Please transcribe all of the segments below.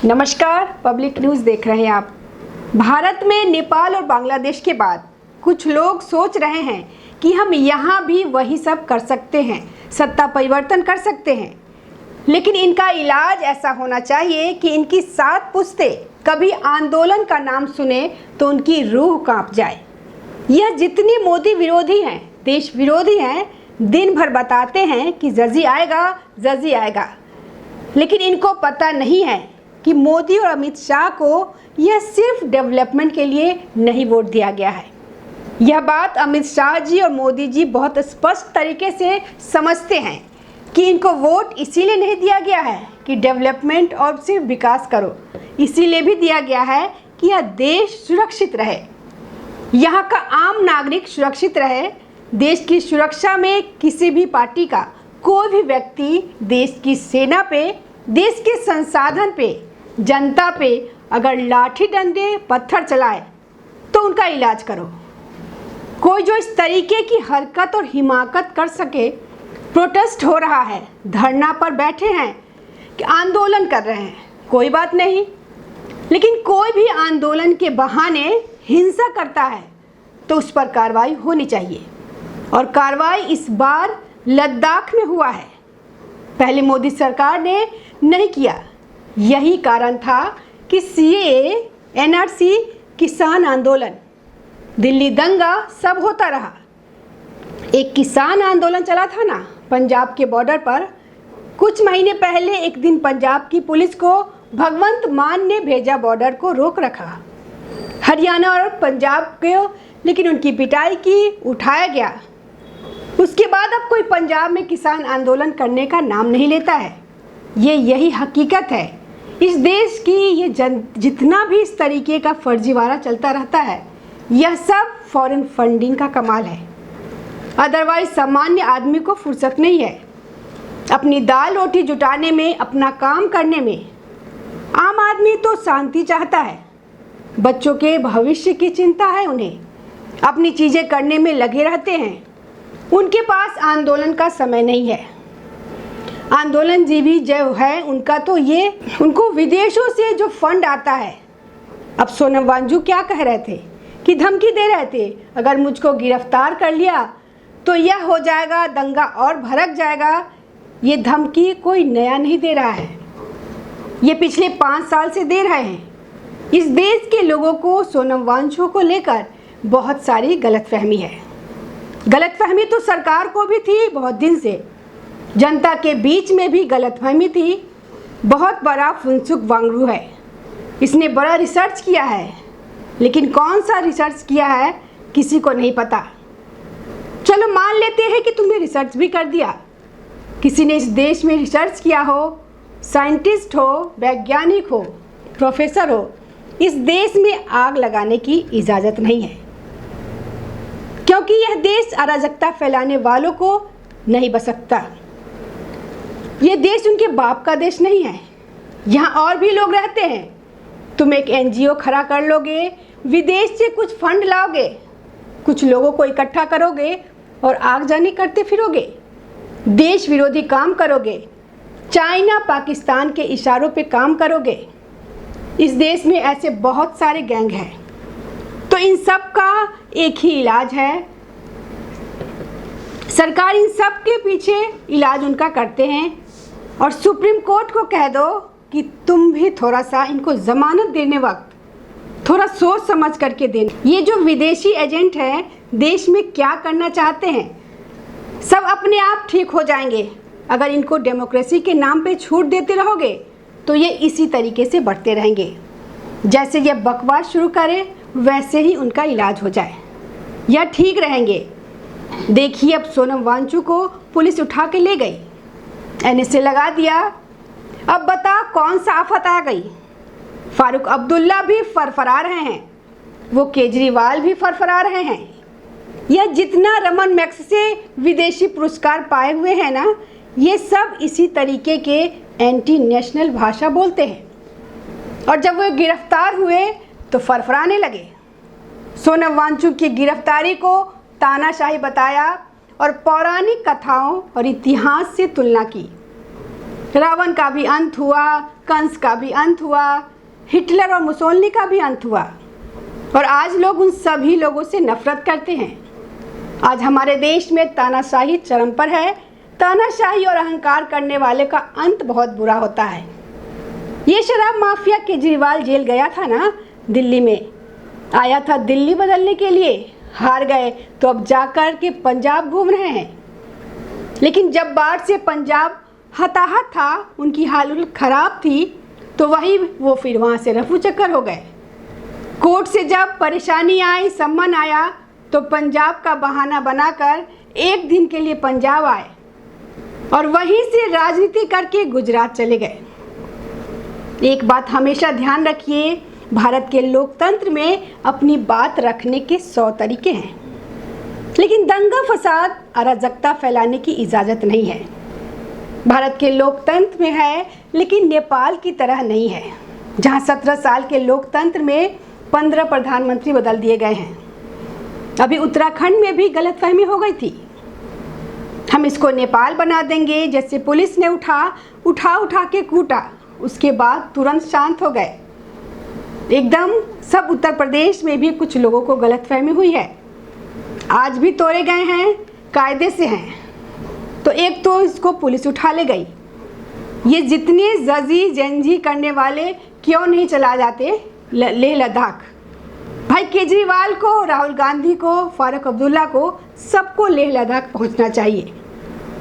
नमस्कार, public news देख रहे हैं आप। भारत में नेपाल और बांग्लादेश के बाद कुछ लोग सोच रहे हैं कि हम यहाँ भी वही सब कर सकते हैं, सत्ता परिवर्तन कर सकते हैं। लेकिन इनका इलाज ऐसा होना चाहिए कि इनकी 7 पुश्तें कभी आंदोलन का नाम सुने तो उनकी रूह कांप जाए। यह जितनी मोदी विरोधी हैं, देश विरोधी हैं, दिन भर बताते हैं कि जजी आएगा, लेकिन इनको पता नहीं है कि मोदी और अमित शाह को यह सिर्फ डेवलपमेंट के लिए नहीं वोट दिया गया है। यह बात अमित शाह जी और मोदी जी बहुत स्पष्ट तरीके से समझते हैं कि इनको वोट इसीलिए नहीं दिया गया है कि डेवलपमेंट और सिर्फ विकास करो, इसीलिए भी दिया गया है कि यह देश सुरक्षित रहे, यहाँ का आम नागरिक सुरक्षित रहे। देश की सुरक्षा में किसी भी पार्टी का कोई भी व्यक्ति देश की सेना पे, देश के संसाधन पे, जनता पे अगर लाठी डंडे पत्थर चलाए तो उनका इलाज करो। कोई जो इस तरीके की हरकत और हिमाकत कर सके, प्रोटेस्ट हो रहा है, धरना पर बैठे हैं, कि आंदोलन कर रहे हैं, कोई बात नहीं। लेकिन कोई भी आंदोलन के बहाने हिंसा करता है तो उस पर कार्रवाई होनी चाहिए, और कार्रवाई इस बार लद्दाख में हुआ है। पहले मोदी सरकार ने नहीं किया। यही कारण था कि सीएए, एनआरसी, किसान आंदोलन, दिल्ली दंगा सब होता रहा। एक किसान आंदोलन चला था ना पंजाब के बॉर्डर पर। कुछ महीने पहले एक दिन पंजाब की पुलिस को भगवंत मान ने भेजा बॉर्डर को रोक रखा, हरियाणा और पंजाब को, लेकिन उनकी पिटाई की, उठाया गया। उसके बाद अब कोई पंजाब में किसान आंदोलन करने का नाम नहीं लेता है। यही हकीकत है इस देश की। ये जितना भी इस तरीके का फर्जीवाड़ा चलता रहता है, यह सब फॉरेन फंडिंग का कमाल है। अदरवाइज सामान्य आदमी को फुर्सत नहीं है अपनी दाल रोटी जुटाने में, अपना काम करने में। आम आदमी तो शांति चाहता है, बच्चों के भविष्य की चिंता है उन्हें, अपनी चीज़ें करने में लगे रहते हैं। उनके पास आंदोलन का समय नहीं है। आंदोलन जीवी जो है उनका, तो ये उनको विदेशों से जो फंड आता है। अब सोनम वांगचुक क्या कह रहे थे कि धमकी दे रहे थे, अगर मुझको गिरफ्तार कर लिया तो यह हो जाएगा, दंगा और भड़क जाएगा। ये धमकी कोई नया नहीं दे रहा है, ये पिछले 5 साल से दे रहे हैं। इस देश के लोगों को सोनम वांगचुक को लेकर बहुत सारी गलतफहमी है। गलतफहमी तो सरकार को भी थी बहुत दिन से, जनता के बीच में भी गलतफहमी थी। बहुत बड़ा फुनसुक वांगडू है, इसने बड़ा रिसर्च किया है, लेकिन कौन सा रिसर्च किया है किसी को नहीं पता। चलो मान लेते हैं कि तुमने रिसर्च भी कर दिया, किसी ने इस देश में रिसर्च किया हो, साइंटिस्ट हो, वैज्ञानिक हो, प्रोफेसर हो। इस देश में आग लगाने की इजाज़त नहीं है, क्योंकि यह देश अराजकता फैलाने वालों को नहीं बच सकता। यह देश उनके बाप का देश नहीं है, यहाँ और भी लोग रहते हैं। तुम एक एनजीओ खड़ा कर लोगे, विदेश से कुछ फंड लाओगे, कुछ लोगों को इकट्ठा करोगे और आगजनी करते फिरोगे, देश विरोधी काम करोगे, चाइना पाकिस्तान के इशारों पे काम करोगे। इस देश में ऐसे बहुत सारे गैंग हैं, तो इन सब का एक ही इलाज है। सरकार इन सब के पीछे इलाज उनका करते हैं, और सुप्रीम कोर्ट को कह दो कि तुम भी थोड़ा सा इनको जमानत देने वक्त थोड़ा सोच समझ करके देना। ये जो विदेशी एजेंट हैं, देश में क्या करना चाहते हैं, सब अपने आप ठीक हो जाएंगे। अगर इनको डेमोक्रेसी के नाम पे छूट देते रहोगे तो ये इसी तरीके से बढ़ते रहेंगे। जैसे ये बकवास शुरू करे वैसे ही उनका इलाज हो जाए, या ठीक रहेंगे। देखिए, अब सोनम वांगचुक को पुलिस उठा के ले गई, एनएसए लगा दिया। अब बता कौन सा आफत आ गई। फारूक अब्दुल्ला भी फरफरा रहे हैं, वो केजरीवाल भी फरफरा रहे हैं। यह जितना रमन मैक्स से विदेशी पुरस्कार पाए हुए हैं ना, ये सब इसी तरीके के एंटी नेशनल भाषा बोलते हैं, और जब वो गिरफ्तार हुए तो फरफराने लगे। सोनम वांगचुक की गिरफ्तारी को तानाशाही बताया और पौराणिक कथाओं और इतिहास से तुलना की। रावण का भी अंत हुआ, कंस का भी अंत हुआ, हिटलर और मुसोलिनी का भी अंत हुआ, और आज लोग उन सभी लोगों से नफरत करते हैं। आज हमारे देश में तानाशाही चरम पर है। तानाशाही और अहंकार करने वाले का अंत बहुत बुरा होता है। ये शराब माफिया केजरीवाल जेल गया था ना, दिल्ली में आया था दिल्ली बदलने के लिए, हार गए तो अब जाकर के पंजाब घूम रहे हैं। लेकिन जब बाढ़ से पंजाब हताहत था, उनकी हालत खराब थी, तो वही वो फिर वहाँ से रफू चक्कर हो गए। कोर्ट से जब परेशानी आई, सम्मन आया, तो पंजाब का बहाना बनाकर एक दिन के लिए पंजाब आए और वहीं से राजनीति करके गुजरात चले गए। एक बात हमेशा ध्यान रखिए, भारत के लोकतंत्र में अपनी बात रखने के 100 तरीके हैं, लेकिन दंगा फसाद अराजकता फैलाने की इजाज़त नहीं है। भारत के लोकतंत्र में है, लेकिन नेपाल की तरह नहीं है, जहां 17 साल के लोकतंत्र में 15 प्रधानमंत्री बदल दिए गए हैं। अभी उत्तराखंड में भी गलतफहमी हो गई थी, हम इसको नेपाल बना देंगे, जैसे पुलिस ने उठा के कूटा, उसके बाद तुरंत शांत हो गए। एकदम सब उत्तर प्रदेश में भी कुछ लोगों को गलतफहमी हुई है, आज भी तोड़े गए हैं, कायदे से हैं, तो एक तो इसको पुलिस उठा ले गई। ये जितने जजी जंजी करने वाले क्यों नहीं चला जाते लेह लद्दाख? भाई केजरीवाल को, राहुल गांधी को, फारूक अब्दुल्ला को, सबको लेह लद्दाख पहुंचना चाहिए।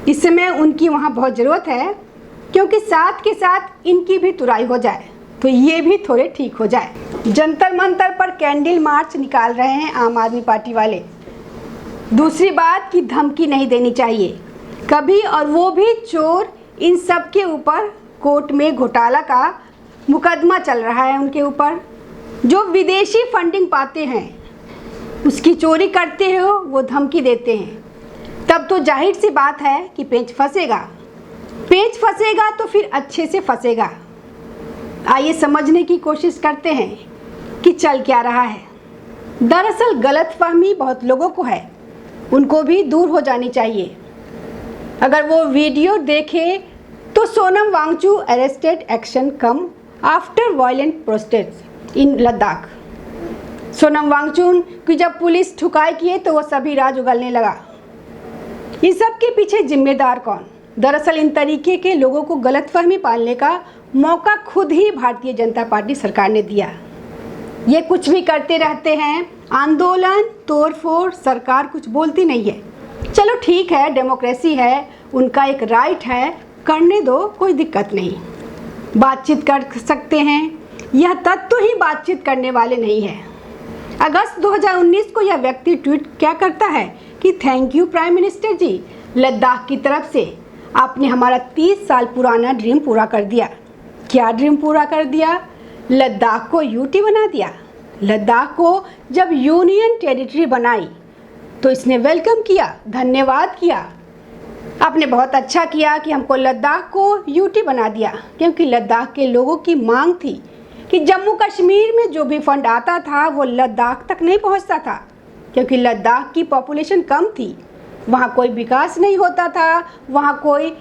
इस समय उनकी वहां बहुत ज़रूरत है, क्योंकि साथ के साथ इनकी भी तुराई हो जाए तो ये भी थोड़े ठीक हो जाए। जंतर मंतर पर कैंडल मार्च निकाल रहे हैं आम आदमी पार्टी वाले। दूसरी बात कि धमकी नहीं देनी चाहिए कभी, और वो भी चोर। इन सब के ऊपर कोर्ट में घोटाला का मुकदमा चल रहा है उनके ऊपर। जो विदेशी फंडिंग पाते हैं, उसकी चोरी करते हो, वो धमकी देते हैं, तब तो जाहिर सी बात है कि पेंच फंसेगा। पेंच फंसेगा तो फिर अच्छे से फंसेगा। आइए समझने की कोशिश करते हैं कि चल क्या रहा है। दरअसल गलतफहमी बहुत लोगों को है, उनको भी दूर हो जानी चाहिए। अगर वो वीडियो देखे तो Sonam Wangchu arrested, action come after violent protest in Ladakh. Sonam Wangchu की जब पुलिस ठुकाई किए तो वो सभी राज उगलने लगा। इन सब के पीछे जिम्मेदार कौन? दरअसल इन तरीके के लोगों को गलतफहमी पालने का मौका खुद ही भारतीय जनता पार्टी सरकार ने दिया। ये कुछ भी करते रहते हैं, आंदोलन, तोड़फोड़, सरकार कुछ बोलती नहीं है। चलो ठीक है, डेमोक्रेसी है, उनका एक राइट है, करने दो, कोई दिक्कत नहीं, बातचीत कर सकते हैं। यह तत्व ही बातचीत करने वाले नहीं है। अगस्त 2019 को यह व्यक्ति ट्वीट क्या करता है कि थैंक यू प्राइम मिनिस्टर जी, लद्दाख की तरफ से आपने हमारा 30 साल पुराना ड्रीम पूरा कर दिया। क्या ड्रीम पूरा कर दिया? लद्दाख को यूटी बना दिया। लद्दाख को जब यूनियन टेरिटरी बनाई तो इसने वेलकम किया, धन्यवाद किया, आपने बहुत अच्छा किया कि हमको लद्दाख को यूटी बना दिया, क्योंकि लद्दाख के लोगों की मांग थी कि जम्मू कश्मीर में जो भी फंड आता था वो लद्दाख तक नहीं पहुंचता था, क्योंकि लद्दाख की पॉपुलेशन कम थी, वहाँ कोई विकास नहीं होता था, वहाँ कोई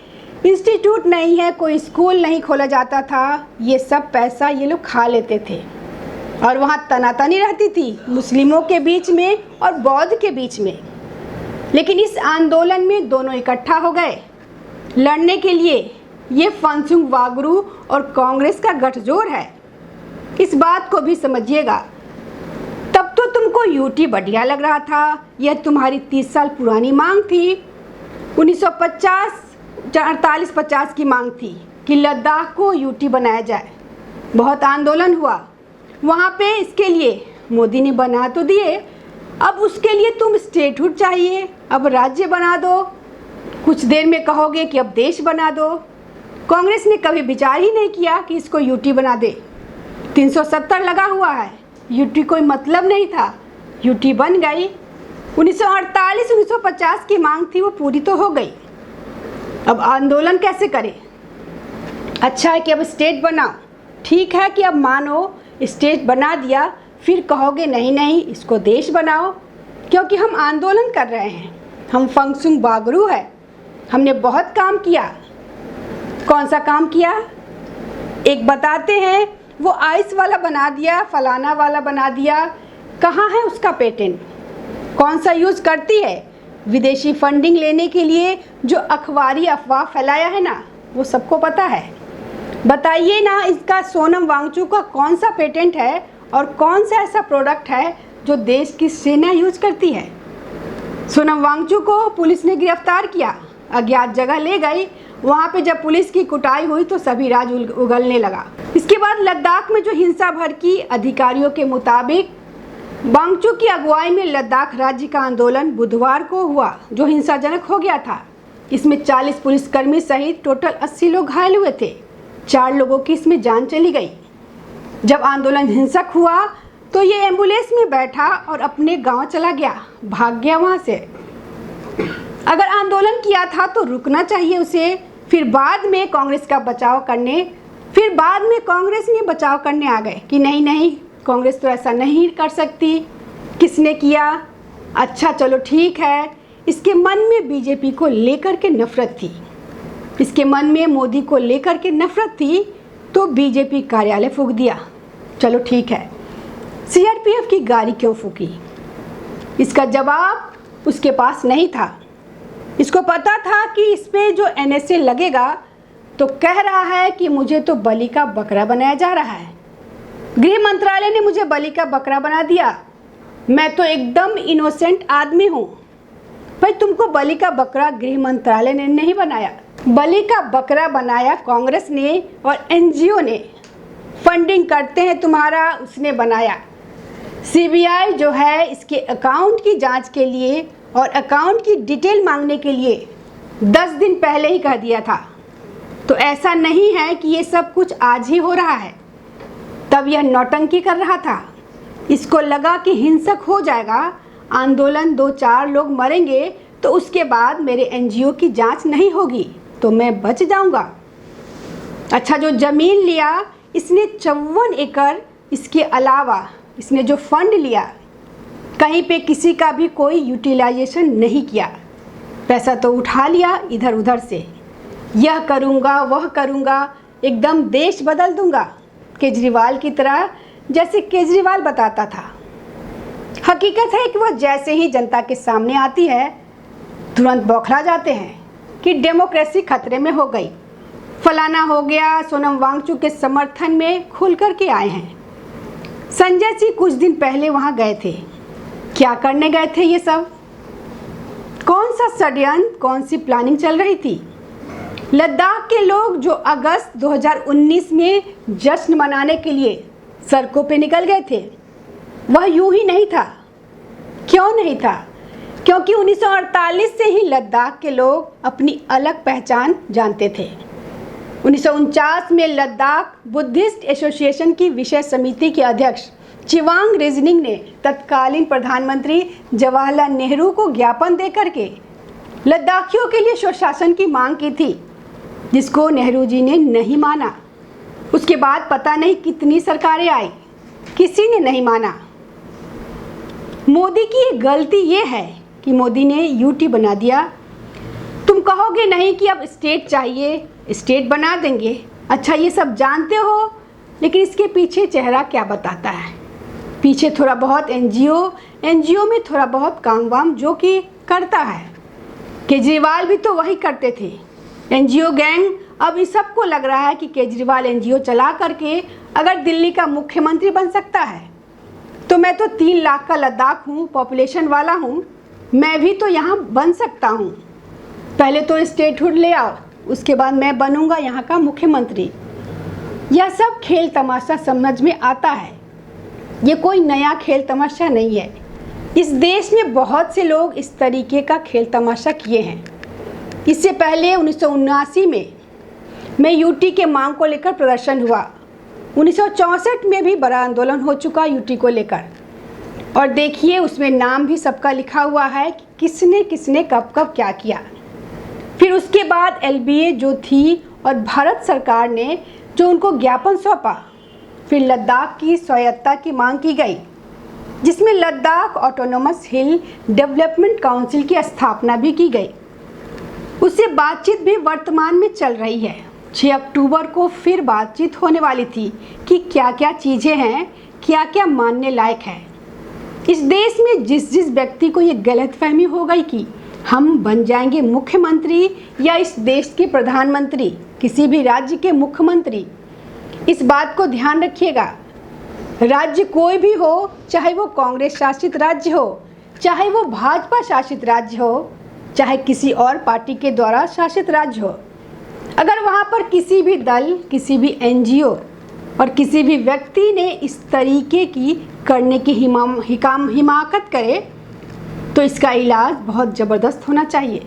इंस्टीट्यूट नहीं है, कोई स्कूल नहीं खोला जाता था। ये सब पैसा ये लोग खा लेते थे और वहाँ तनातनी रहती थी मुस्लिमों के बीच में और बौद्ध के बीच में। लेकिन इस आंदोलन में दोनों इकट्ठा हो गए लड़ने के लिए। ये फंसुंग वागरू और कांग्रेस का गठजोड़ है, इस बात को भी समझिएगा। तब तो तुमको यूटी बढ़िया लग रहा था, यह तुम्हारी 30 साल पुरानी मांग थी। 1948-50 की मांग थी कि लद्दाख को यूटी बनाया जाए। बहुत आंदोलन हुआ वहाँ पे, इसके लिए मोदी ने बना तो दिए, अब उसके लिए तुम स्टेटहुड चाहिए, अब राज्य बना दो, कुछ देर में कहोगे कि अब देश बना दो। कांग्रेस ने कभी विचार ही नहीं किया कि इसको यूटी बना दे। 370 लगा हुआ है, यूटी कोई मतलब नहीं था, यूटी बन गई। 1948-1950 की मांग थी, वो पूरी तो हो गई। अब आंदोलन कैसे करें? अच्छा है कि अब स्टेट बनाओ, ठीक है कि अब मानो स्टेट बना दिया, फिर कहोगे नहीं नहीं इसको देश बनाओ, क्योंकि हम आंदोलन कर रहे हैं, हम फंसुंग वागरू है, हमने बहुत काम किया। कौन सा काम किया? एक बताते हैं वो आइस वाला बना दिया, फलाना वाला बना दिया, कहाँ है उसका पेटेंट? कौन सा यूज़ करती है? विदेशी फंडिंग लेने के लिए जो अखबारी अफवाह फैलाया है ना, वो सबको पता है। बताइए ना, इसका सोनम वांगचुक का कौन सा पेटेंट है और कौन सा ऐसा प्रोडक्ट है जो देश की सेना यूज करती है? सोनम वांगचुक को पुलिस ने गिरफ्तार किया, अज्ञात जगह ले गई। वहाँ पे जब पुलिस की कुटाई हुई तो सभी राज उगलने लगा। इसके बाद लद्दाख में जो हिंसा भड़की, अधिकारियों के मुताबिक वांगचुक की अगुवाई में लद्दाख राज्य का आंदोलन बुधवार को हुआ, जो हिंसाजनक हो गया था। इसमें 40 पुलिसकर्मी सहित टोटल 80 लोग घायल हुए थे। 4 लोगों की इसमें जान चली गई। जब आंदोलन हिंसक हुआ तो ये एम्बुलेंस में बैठा और अपने गांव चला गया, भाग गया वहां से। अगर आंदोलन किया था तो रुकना चाहिए उसे। फिर बाद में कांग्रेस ने बचाव करने आ गए कि नहीं, कांग्रेस तो ऐसा नहीं कर सकती। किसने किया? अच्छा चलो ठीक है, इसके मन में बीजेपी को लेकर के नफरत थी, इसके मन में मोदी को लेकर के नफरत थी, तो बीजेपी कार्यालय फूंक दिया। चलो ठीक है, सीआरपीएफ की गाड़ी क्यों फूंकी? इसका जवाब उसके पास नहीं था। इसको पता था कि इस पे जो एनएसए लगेगा, तो कह रहा है कि मुझे तो बलि का बकरा बनाया जा रहा है। गृह मंत्रालय ने मुझे बलि का बकरा बना दिया, मैं तो एकदम इनोसेंट आदमी हूँ। भाई, तुमको बलि का बकरा गृह मंत्रालय ने नहीं बनाया, बलि का बकरा बनाया कांग्रेस ने और एनजीओ ने। फंडिंग करते हैं तुम्हारा, उसने बनाया। सीबीआई जो है इसके अकाउंट की जांच के लिए और अकाउंट की डिटेल मांगने के लिए 10 दिन पहले ही कह दिया था। तो ऐसा नहीं है कि ये सब कुछ आज ही हो रहा है। तब यह नौटंकी कर रहा था। इसको लगा कि हिंसक हो जाएगा आंदोलन, 2-4 लोग मरेंगे, तो उसके बाद मेरे एनजीओ की जांच नहीं होगी तो मैं बच जाऊंगा। अच्छा, जो ज़मीन लिया इसने 54 एकड़, इसके अलावा इसने जो फंड लिया, कहीं पे किसी का भी कोई यूटिलाइजेशन नहीं किया। पैसा तो उठा लिया इधर उधर से, यह करूँगा वह करूँगा, एकदम देश बदल दूँगा, केजरीवाल की तरह, जैसे केजरीवाल बताता था। हकीकत है कि वह जैसे ही जनता के सामने आती है तुरंत बौखला जाते हैं कि डेमोक्रेसी खतरे में हो गई, फलाना हो गया। सोनम वांगचुक के समर्थन में खुल कर के आए हैं। संजय सिंह कुछ दिन पहले वहां गए थे। क्या करने गए थे ये सब? कौन सा षड्यंत्र, कौन सी प्लानिंग चल रही थी? लद्दाख के लोग जो अगस्त 2019 में जश्न मनाने के लिए सड़कों पे निकल गए थे, वह यूं ही नहीं था। क्यों नहीं था? क्योंकि 1948 से ही लद्दाख के लोग अपनी अलग पहचान जानते थे। 1949 में लद्दाख बुद्धिस्ट एसोसिएशन की विषय समिति के अध्यक्ष चिवांग रेजनिंग ने तत्कालीन प्रधानमंत्री जवाहरलाल नेहरू को ज्ञापन देकर के लद्दाखियों के लिए स्वशासन की मांग की थी, जिसको नेहरू जी ने नहीं माना। उसके बाद पता नहीं कितनी सरकारें आई, किसी ने नहीं माना। मोदी की गलती ये है कि मोदी ने यूटी बना दिया। तुम कहोगे नहीं कि अब स्टेट चाहिए, स्टेट बना देंगे। अच्छा, ये सब जानते हो, लेकिन इसके पीछे चेहरा क्या बताता है? पीछे थोड़ा बहुत एनजीओ में थोड़ा बहुत काम वाम जो कि करता है। केजरीवाल भी तो वही करते थे, एनजीओ गैंग। अब इस सबको लग रहा है कि केजरीवाल एनजीओ चला करके अगर दिल्ली का मुख्यमंत्री बन सकता है, तो मैं तो 3 लाख का लद्दाख हूँ, पॉपुलेशन वाला हूँ, मैं भी तो यहाँ बन सकता हूँ। पहले तो स्टेटहुड ले आओ, उसके बाद मैं बनूंगा यहाँ का मुख्यमंत्री। यह सब खेल तमाशा समझ में आता है। ये कोई नया खेल तमाशा नहीं है। इस देश में बहुत से लोग इस तरीके का खेल तमाशा किए हैं। इससे पहले 1979 में यूटी के मांग को लेकर प्रदर्शन हुआ। 1964 में भी बड़ा आंदोलन हो चुका यूटी को लेकर, और देखिए उसमें नाम भी सबका लिखा हुआ है कि किसने किसने कब कब क्या किया। फिर उसके बाद एलबीए जो थी और भारत सरकार ने जो उनको ज्ञापन सौंपा, फिर लद्दाख की स्वायत्तता की मांग की गई, जिसमें लद्दाख ऑटोनोमस हिल डेवलपमेंट काउंसिल की स्थापना भी की गई। उससे बातचीत भी वर्तमान में चल रही है। 6 अक्टूबर को फिर बातचीत होने वाली थी कि क्या क्या चीज़ें हैं, क्या क्या मानने लायक है। इस देश में जिस जिस व्यक्ति को ये गलतफहमी हो गई कि हम बन जाएंगे मुख्यमंत्री या इस देश के प्रधानमंत्री, किसी भी राज्य के मुख्यमंत्री, इस बात को ध्यान रखिएगा। राज्य कोई भी हो, चाहे वो कांग्रेस शासित राज्य हो, चाहे वो भाजपा शासित राज्य हो, चाहे किसी और पार्टी के द्वारा शासित राज्य हो, अगर वहाँ पर किसी भी दल, किसी भी एनजीओ और किसी भी व्यक्ति ने इस तरीके की करने की हिमाकत करे तो इसका इलाज बहुत ज़बरदस्त होना चाहिए,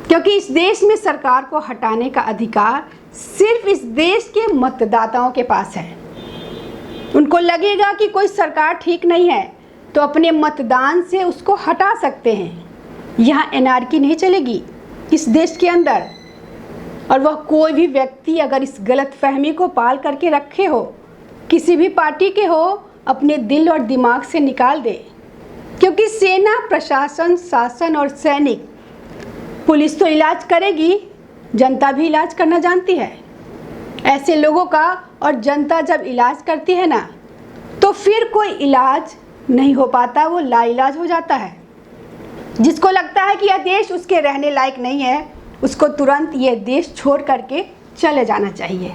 क्योंकि इस देश में सरकार को हटाने का अधिकार सिर्फ इस देश के मतदाताओं के पास है। उनको लगेगा कि कोई सरकार ठीक नहीं है तो अपने मतदान से उसको हटा सकते हैं। यहाँ एनार्की नहीं चलेगी इस देश के अंदर, और वह कोई भी व्यक्ति अगर इस गलतफहमी को पाल करके रखे हो, किसी भी पार्टी के हो, अपने दिल और दिमाग से निकाल दे, क्योंकि सेना, प्रशासन, शासन और सैनिक, पुलिस तो इलाज करेगी, जनता भी इलाज करना जानती है। ऐसे लोगों का और जनता जब इलाज करती है ना, तो फिर कोई इलाज नहीं हो पाता, वो लाइलाज हो जाता है। जिसको लगता है कि यह देश उसके रहने लायक नहीं है, उसको तुरंत ये देश छोड़ करके चले जाना चाहिए।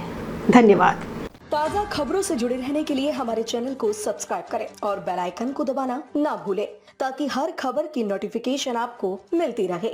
धन्यवाद। ताज़ा खबरों से जुड़े रहने के लिए हमारे चैनल को सब्सक्राइब करें और बेल आइकन को दबाना ना भूलें, ताकि हर खबर की नोटिफिकेशन आपको मिलती रहे।